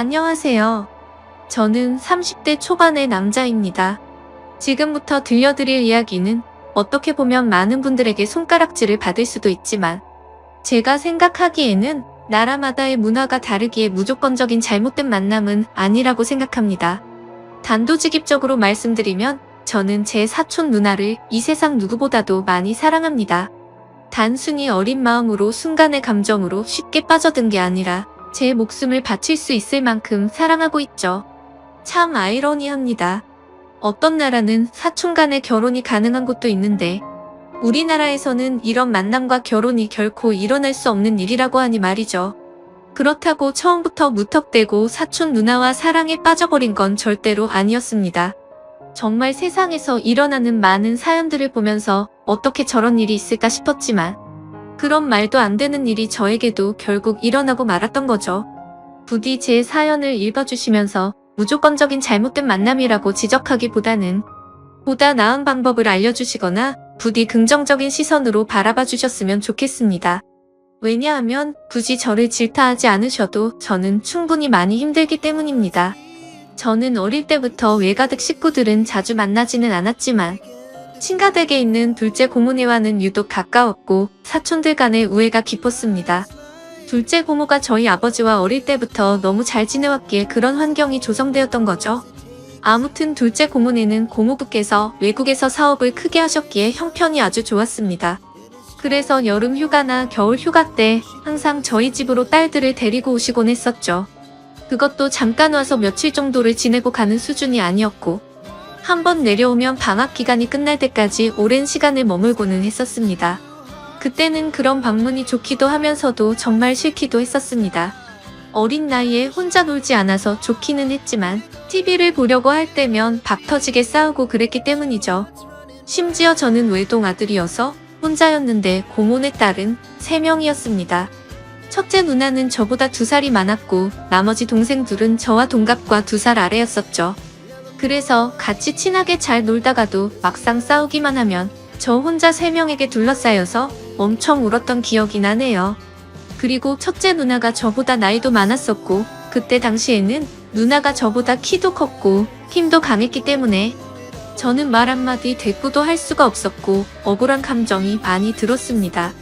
안녕하세요. 저는 30대 초반의 남자입니다. 지금부터 들려드릴 이야기는 어떻게 보면 많은 분들에게 손가락질을 받을 수도 있지만 제가 생각하기에는 나라마다의 문화가 다르기에 무조건적인 잘못된 만남은 아니라고 생각합니다. 단도직입적으로 말씀드리면 저는 제 사촌 누나를 이 세상 누구보다도 많이 사랑합니다. 단순히 어린 마음으로 순간의 감정으로 쉽게 빠져든 게 아니라 제 목숨을 바칠 수 있을 만큼 사랑하고 있죠. 참 아이러니합니다. 어떤 나라는 사촌 간의 결혼이 가능한 곳도 있는데 우리나라에서는 이런 만남과 결혼이 결코 일어날 수 없는 일이라고 하니 말이죠. 그렇다고 처음부터 무턱대고 사촌 누나와 사랑에 빠져버린 건 절대로 아니었습니다. 정말 세상에서 일어나는 많은 사연들을 보면서 어떻게 저런 일이 있을까 싶었지만 그런 말도 안 되는 일이 저에게도 결국 일어나고 말았던 거죠. 부디 제 사연을 읽어주시면서 무조건적인 잘못된 만남이라고 지적하기보다는 보다 나은 방법을 알려주시거나 부디 긍정적인 시선으로 바라봐 주셨으면 좋겠습니다. 왜냐하면 굳이 저를 질타하지 않으셔도 저는 충분히 많이 힘들기 때문입니다. 저는 어릴 때부터 외가댁 식구들은 자주 만나지는 않았지만 친가댁에 있는 둘째 고모네와는 유독 가까웠고 사촌들 간의 우애가 깊었습니다. 둘째 고모가 저희 아버지와 어릴 때부터 너무 잘 지내왔기에 그런 환경이 조성되었던 거죠. 아무튼 둘째 고모네는 고모부께서 외국에서 사업을 크게 하셨기에 형편이 아주 좋았습니다. 그래서 여름 휴가나 겨울 휴가 때 항상 저희 집으로 딸들을 데리고 오시곤 했었죠. 그것도 잠깐 와서 며칠 정도를 지내고 가는 수준이 아니었고 한번 내려오면 방학 기간이 끝날 때까지 오랜 시간을 머물고는 했었습니다. 그때는 그런 방문이 좋기도 하면서도 정말 싫기도 했었습니다. 어린 나이에 혼자 놀지 않아서 좋기는 했지만 TV를 보려고 할 때면 박 터지게 싸우고 그랬기 때문이죠. 심지어 저는 외동 아들이어서 혼자였는데 고모네 딸은 3명이었습니다. 첫째 누나는 저보다 2살이 많았고 나머지 동생 둘은 저와 동갑과 2살 아래였었죠. 그래서 같이 친하게 잘 놀다가도 막상 싸우기만 하면 저 혼자 3명에게 둘러싸여서 엄청 울었던 기억이 나네요. 그리고 첫째 누나가 저보다 나이도 많았었고 그때 당시에는 누나가 저보다 키도 컸고 힘도 강했기 때문에 저는 말 한마디 대꾸도 할 수가 없었고 억울한 감정이 많이 들었습니다.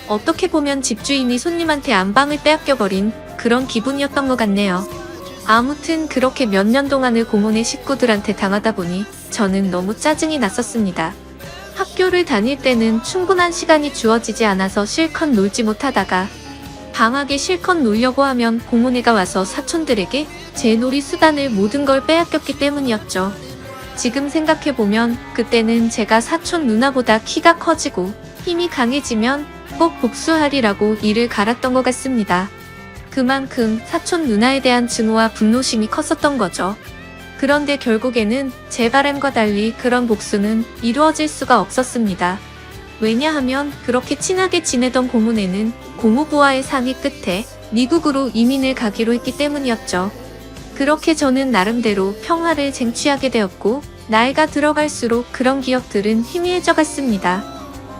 어떻게 보면 집주인이 손님한테 안방을 빼앗겨버린 그런 기분이었던 것 같네요. 아무튼 그렇게 몇 년 동안을 고모네 식구들한테 당하다 보니 저는 너무 짜증이 났었습니다. 학교를 다닐 때는 충분한 시간이 주어지지 않아서 실컷 놀지 못하다가 방학에 실컷 놀려고 하면 고모네가 와서 사촌들에게 제 놀이 수단을 모든 걸 빼앗겼기 때문이었죠. 지금 생각해보면 그때는 제가 사촌 누나보다 키가 커지고 힘이 강해지면 꼭 복수하리라고 이를 갈았던 것 같습니다. 그만큼 사촌 누나에 대한 증오와 분노심이 컸었던 거죠. 그런데 결국에는 제 바람과 달리 그런 복수는 이루어질 수가 없었습니다. 왜냐하면 그렇게 친하게 지내던 고모네는 고모부와의 상의 끝에 미국으로 이민을 가기로 했기 때문이었죠. 그렇게 저는 나름대로 평화를 쟁취하게 되었고 나이가 들어갈수록 그런 기억들은 희미해져 갔습니다.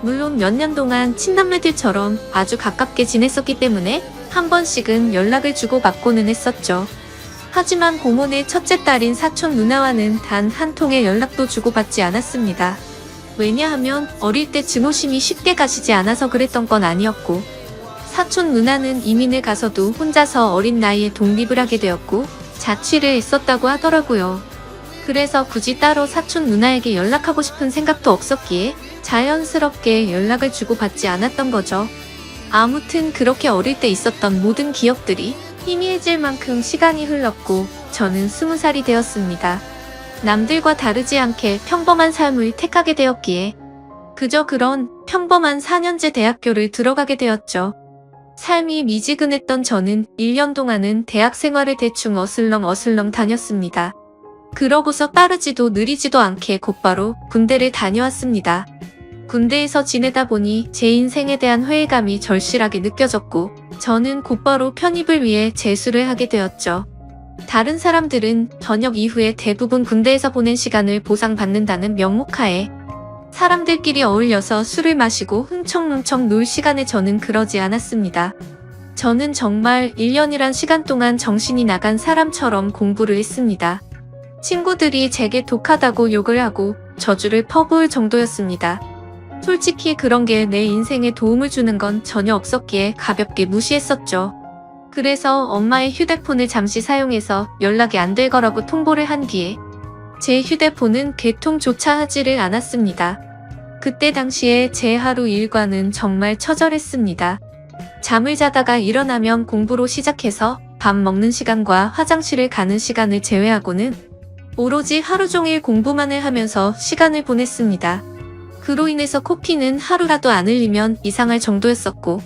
물론 몇 년 동안 친남매들처럼 아주 가깝게 지냈었기 때문에 한 번씩은 연락을 주고받고는 했었죠. 하지만 고모네 첫째 딸인 사촌 누나와는 단 한 통의 연락도 주고받지 않았습니다. 왜냐하면 어릴 때 증오심이 쉽게 가시지 않아서 그랬던 건 아니었고 사촌 누나는 이민을 가서도 혼자서 어린 나이에 독립을 하게 되었고 자취를 했었다고 하더라고요. 그래서 굳이 따로 사촌 누나에게 연락하고 싶은 생각도 없었기에 자연스럽게 연락을 주고받지 않았던 거죠. 아무튼 그렇게 어릴 때 있었던 모든 기억들이 희미해질 만큼 시간이 흘렀고 저는 20살이 되었습니다. 남들과 다르지 않게 평범한 삶을 택하게 되었기에 그저 그런 평범한 4년제 대학교를 들어가게 되었죠. 삶이 미지근했던 저는 1년 동안은 대학 생활을 대충 어슬렁 다녔습니다. 그러고서 빠르지도 느리지도 않게 곧바로 군대를 다녀왔습니다. 군대에서 지내다 보니 제 인생에 대한 회의감이 절실하게 느껴졌고 저는 곧바로 편입을 위해 재수를 하게 되었죠. 다른 사람들은 전역 이후에 대부분 군대에서 보낸 시간을 보상받는다는 명목하에 사람들끼리 어울려서 술을 마시고 흥청흥청 놀 시간에 저는 그러지 않았습니다. 저는 정말 1년이란 시간 동안 정신이 나간 사람처럼 공부를 했습니다. 친구들이 제게 독하다고 욕을 하고 저주를 퍼부을 정도였습니다. 솔직히 그런 게 내 인생에 도움을 주는 건 전혀 없었기에 가볍게 무시했었죠. 그래서 엄마의 휴대폰을 잠시 사용해서 연락이 안 될 거라고 통보를 한 뒤에 제 휴대폰은 개통조차 하지를 않았습니다. 그때 당시에 제 하루 일과는 정말 처절했습니다. 잠을 자다가 일어나면 공부로 시작해서 밥 먹는 시간과 화장실을 가는 시간을 제외하고는 오로지 하루 종일 공부만을 하면서 시간을 보냈습니다. 그로 인해서 코피는 하루라도 안 흘리면 이상할 정도였었고,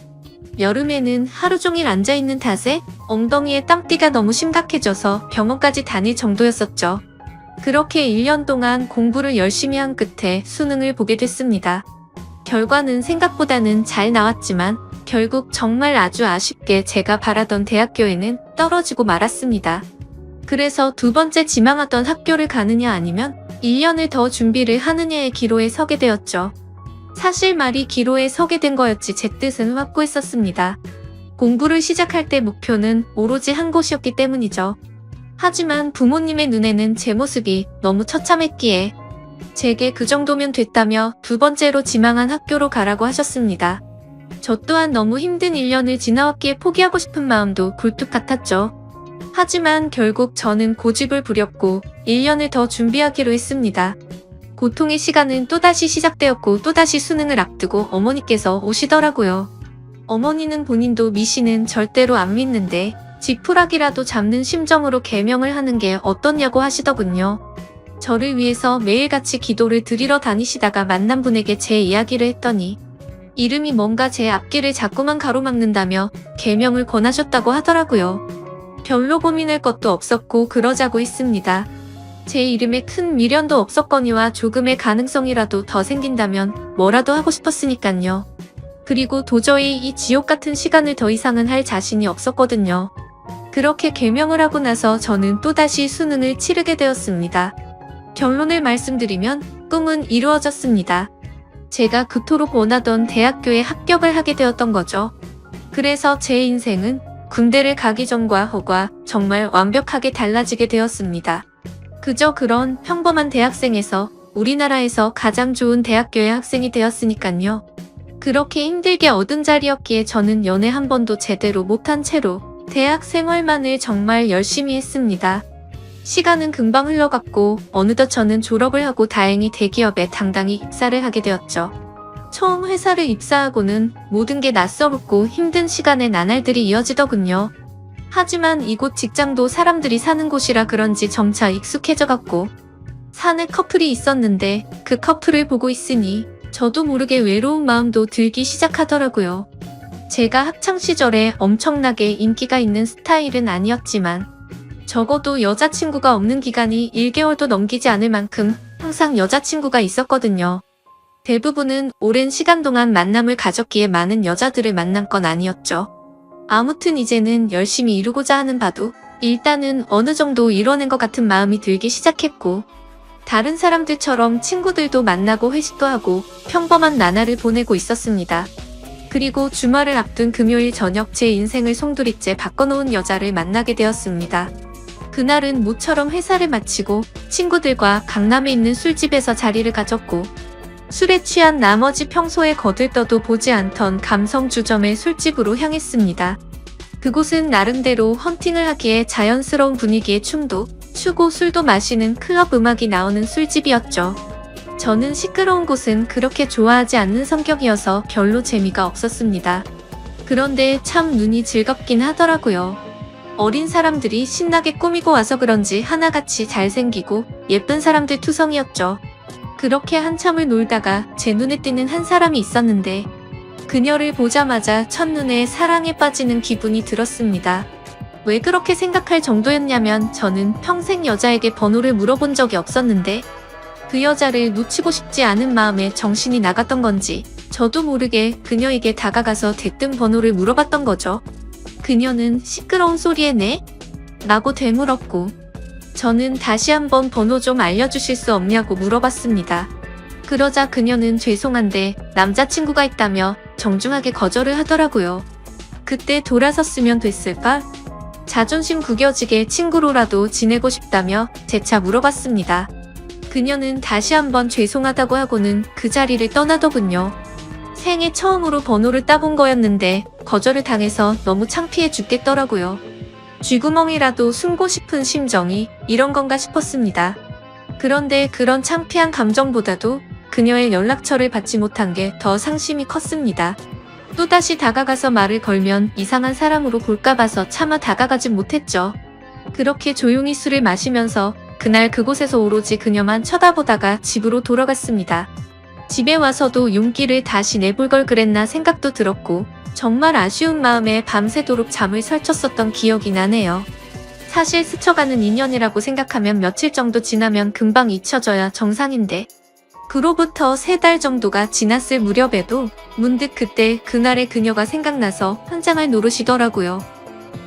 여름에는 하루 종일 앉아있는 탓에 엉덩이에 땀띠가 너무 심각해져서 병원까지 다닐 정도였었죠. 그렇게 1년 동안 공부를 열심히 한 끝에 수능을 보게 됐습니다. 결과는 생각보다는 잘 나왔지만 결국 정말 아주 아쉽게 제가 바라던 대학교에는 떨어지고 말았습니다. 그래서 두 번째 지망하던 학교를 가느냐 아니면 1년을 더 준비를 하느냐의 기로에 서게 되었죠. 사실 말이 기로에 서게 된 거였지 제 뜻은 확고했었습니다. 공부를 시작할 때 목표는 오로지 한 곳이었기 때문이죠. 하지만 부모님의 눈에는 제 모습이 너무 처참했기에 제게 그 정도면 됐다며 두 번째로 지망한 학교로 가라고 하셨습니다. 저 또한 너무 힘든 1년을 지나왔기에 포기하고 싶은 마음도 굴뚝 같았죠. 하지만 결국 저는 고집을 부렸고 1년을 더 준비하기로 했습니다. 고통의 시간은 또다시 시작되었고 또다시 수능을 앞두고 어머니께서 오시더라고요. 어머니는 본인도 미신은 절대로 안 믿는데 지푸라기라도 잡는 심정으로 계명을 하는 게 어떻냐고 하시더군요. 저를 위해서 매일같이 기도를 드리러 다니시다가 만난 분에게 제 이야기를 했더니 이름이 뭔가 제 앞길을 자꾸만 가로막는다며 계명을 권하셨다고 하더라고요. 별로 고민할 것도 없었고 그러자고 했습니다. 제 이름에 큰 미련도 없었거니와 조금의 가능성이라도 더 생긴다면 뭐라도 하고 싶었으니깐요. 그리고 도저히 이 지옥 같은 시간을 더 이상은 할 자신이 없었거든요. 그렇게 계명을 하고 나서 저는 또다시 수능을 치르게 되었습니다. 결론을 말씀드리면 꿈은 이루어졌습니다. 제가 그토록 원하던 대학교에 합격을 하게 되었던 거죠. 그래서 제 인생은 군대를 가기 전과 후가 정말 완벽하게 달라지게 되었습니다. 그저 그런 평범한 대학생에서 우리나라에서 가장 좋은 대학교의 학생이 되었으니깐요. 그렇게 힘들게 얻은 자리였기에 저는 연애 한 번도 제대로 못한 채로 대학 생활만을 정말 열심히 했습니다. 시간은 금방 흘러갔고 어느덧 저는 졸업을 하고 다행히 대기업에 당당히 입사를 하게 되었죠. 처음 회사를 입사하고는 모든 게 낯설었고 힘든 시간의 나날들이 이어지더군요. 하지만 이곳 직장도 사람들이 사는 곳이라 그런지 점차 익숙해져갔고 사내 커플이 있었는데 그 커플을 보고 있으니 저도 모르게 외로운 마음도 들기 시작하더라고요. 제가 학창시절에 엄청나게 인기가 있는 스타일은 아니었지만 적어도 여자친구가 없는 기간이 1개월도 넘기지 않을 만큼 항상 여자친구가 있었거든요. 대부분은 오랜 시간 동안 만남을 가졌기에 많은 여자들을 만난 건 아니었죠. 아무튼 이제는 열심히 이루고자 하는 바도 일단은 어느 정도 이뤄낸 것 같은 마음이 들기 시작했고 다른 사람들처럼 친구들도 만나고 회식도 하고 평범한 나날을 보내고 있었습니다. 그리고 주말을 앞둔 금요일 저녁 제 인생을 송두리째 바꿔놓은 여자를 만나게 되었습니다. 그날은 모처럼 회사를 마치고 친구들과 강남에 있는 술집에서 자리를 가졌고 술에 취한 나머지 평소에 거들떠도 보지 않던 감성 주점의 술집으로 향했습니다. 그곳은 나름대로 헌팅을 하기에 자연스러운 분위기의 춤도 추고 술도 마시는 클럽 음악이 나오는 술집이었죠. 저는 시끄러운 곳은 그렇게 좋아하지 않는 성격이어서 별로 재미가 없었습니다. 그런데 참 눈이 즐겁긴 하더라고요. 어린 사람들이 신나게 꾸미고 와서 그런지 하나같이 잘생기고 예쁜 사람들 투성이었죠. 그렇게 한참을 놀다가 제 눈에 띄는 한 사람이 있었는데 그녀를 보자마자 첫눈에 사랑에 빠지는 기분이 들었습니다. 왜 그렇게 생각할 정도였냐면 저는 평생 여자에게 번호를 물어본 적이 없었는데 그 여자를 놓치고 싶지 않은 마음에 정신이 나갔던 건지 저도 모르게 그녀에게 다가가서 대뜸 번호를 물어봤던 거죠. 그녀는 시끄러운 소리에 네? 라고 되물었고 저는 다시 한번 번호 좀 알려주실 수 없냐고 물어봤습니다. 그러자 그녀는 죄송한데 남자친구가 있다며 정중하게 거절을 하더라고요. 그때 돌아섰으면 됐을까? 자존심 구겨지게 친구로라도 지내고 싶다며 재차 물어봤습니다. 그녀는 다시 한번 죄송하다고 하고는 그 자리를 떠나더군요. 생애 처음으로 번호를 따본 거였는데 거절을 당해서 너무 창피해 죽겠더라고요. 쥐구멍이라도 숨고 싶은 심정이 이런 건가 싶었습니다. 그런데 그런 창피한 감정보다도 그녀의 연락처를 받지 못한 게 더 상심이 컸습니다. 또다시 다가가서 말을 걸면 이상한 사람으로 볼까 봐서 차마 다가가진 못했죠. 그렇게 조용히 술을 마시면서 그날 그곳에서 오로지 그녀만 쳐다보다가 집으로 돌아갔습니다. 집에 와서도 용기를 다시 내볼 걸 그랬나 생각도 들었고 정말 아쉬운 마음에 밤새도록 잠을 설쳤었던 기억이 나네요. 사실 스쳐가는 인연이라고 생각하면 며칠 정도 지나면 금방 잊혀져야 정상인데 그로부터 3달 정도가 지났을 무렵에도 문득 그때 그날의 그녀가 생각나서 현장을 노르시더라고요.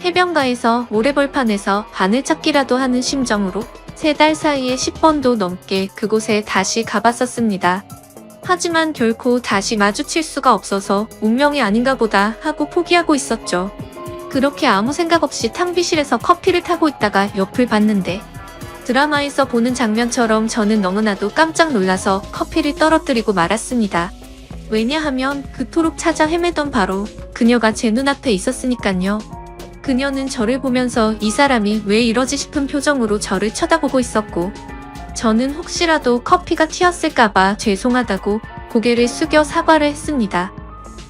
해변가에서 모래벌판에서 바늘찾기라도 하는 심정으로 3달 사이에 10번도 넘게 그곳에 다시 가봤었습니다. 하지만 결코 다시 마주칠 수가 없어서 운명이 아닌가 보다 하고 포기하고 있었죠. 그렇게 아무 생각 없이 탕비실에서 커피를 타고 있다가 옆을 봤는데 드라마에서 보는 장면처럼 저는 너무나도 깜짝 놀라서 커피를 떨어뜨리고 말았습니다. 왜냐하면 그토록 찾아 헤매던 바로 그녀가 제 눈앞에 있었으니깐요. 그녀는 저를 보면서 이 사람이 왜 이러지 싶은 표정으로 저를 쳐다보고 있었고 저는 혹시라도 커피가 튀었을까봐 죄송하다고 고개를 숙여 사과를 했습니다.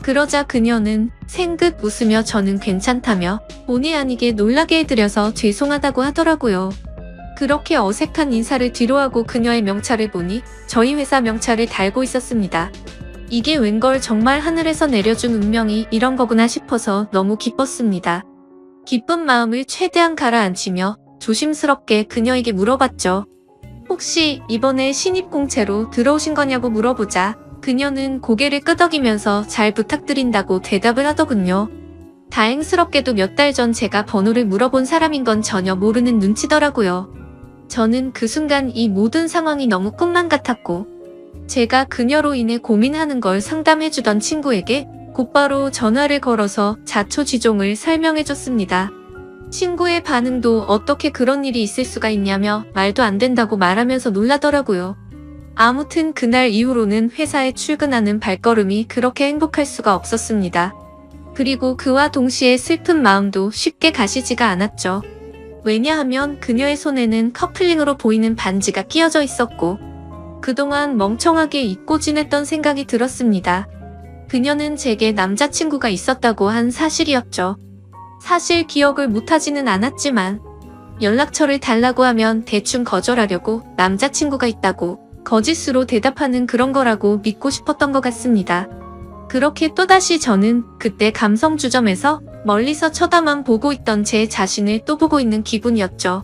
그러자 그녀는 생긋 웃으며 저는 괜찮다며 본의 아니게 놀라게 해드려서 죄송하다고 하더라고요. 그렇게 어색한 인사를 뒤로하고 그녀의 명찰을 보니 저희 회사 명찰을 달고 있었습니다. 이게 웬걸 정말 하늘에서 내려준 운명이 이런 거구나 싶어서 너무 기뻤습니다. 기쁜 마음을 최대한 가라앉히며 조심스럽게 그녀에게 물어봤죠. 혹시 이번에 신입공채로 들어오신 거냐고 물어보자 그녀는 고개를 끄덕이면서 잘 부탁드린다고 대답을 하더군요. 다행스럽게도 몇 달 전 제가 번호를 물어본 사람인 건 전혀 모르는 눈치더라고요. 저는 그 순간 이 모든 상황이 너무 꿈만 같았고 제가 그녀로 인해 고민하는 걸 상담해주던 친구에게 곧바로 전화를 걸어서 자초지종을 설명해줬습니다. 친구의 반응도 어떻게 그런 일이 있을 수가 있냐며 말도 안 된다고 말하면서 놀라더라고요. 아무튼 그날 이후로는 회사에 출근하는 발걸음이 그렇게 행복할 수가 없었습니다. 그리고 그와 동시에 슬픈 마음도 쉽게 가시지가 않았죠. 왜냐하면 그녀의 손에는 커플링으로 보이는 반지가 끼어져 있었고 그동안 멍청하게 잊고 지냈던 생각이 들었습니다. 그녀는 제게 남자친구가 있었다고 한 사실이었죠. 사실 기억을 못하지는 않았지만 연락처를 달라고 하면 대충 거절하려고 남자친구가 있다고 거짓으로 대답하는 그런 거라고 믿고 싶었던 것 같습니다. 그렇게 또다시 저는 그때 감성주점에서 멀리서 쳐다만 보고 있던 제 자신을 또 보고 있는 기분이었죠.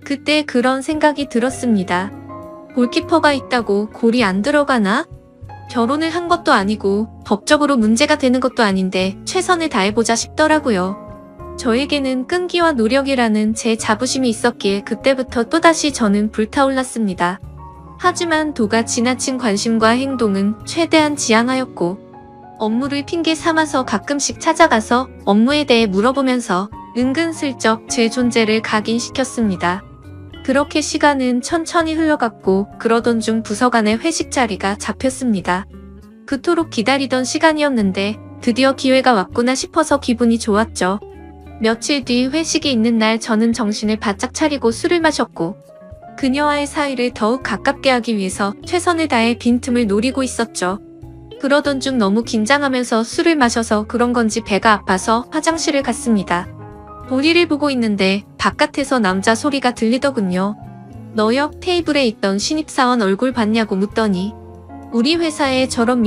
그때 그런 생각이 들었습니다. 골키퍼가 있다고 골이 안 들어가나? 결혼을 한 것도 아니고 법적으로 문제가 되는 것도 아닌데 최선을 다해보자 싶더라고요. 저에게는 끈기와 노력이라는 제 자부심이 있었기에 그때부터 또다시 저는 불타올랐습니다. 하지만 도가 지나친 관심과 행동은 최대한 지양하였고 업무를 핑계 삼아서 가끔씩 찾아가서 업무에 대해 물어보면서 은근슬쩍 제 존재를 각인시켰습니다. 그렇게 시간은 천천히 흘러갔고 그러던 중 부서 간의 회식 자리가 잡혔습니다. 그토록 기다리던 시간이었는데 드디어 기회가 왔구나 싶어서 기분이 좋았죠. 며칠 뒤 회식이 있는 날 저는 정신을 바짝 차리고 술을 마셨고 그녀와의 사이를 더욱 가깝게 하기 위해서 최선을 다해 빈틈을 노리고 있었죠. 그러던 중 너무 긴장하면서 술을 마셔서 그런 건지 배가 아파서 화장실을 갔습니다. 볼일을 보고 있는데 바깥에서 남자 소리가 들리더군요. 너 옆 테이블에 있던 신입사원 얼굴 봤냐고 묻더니 우리 회사에 저런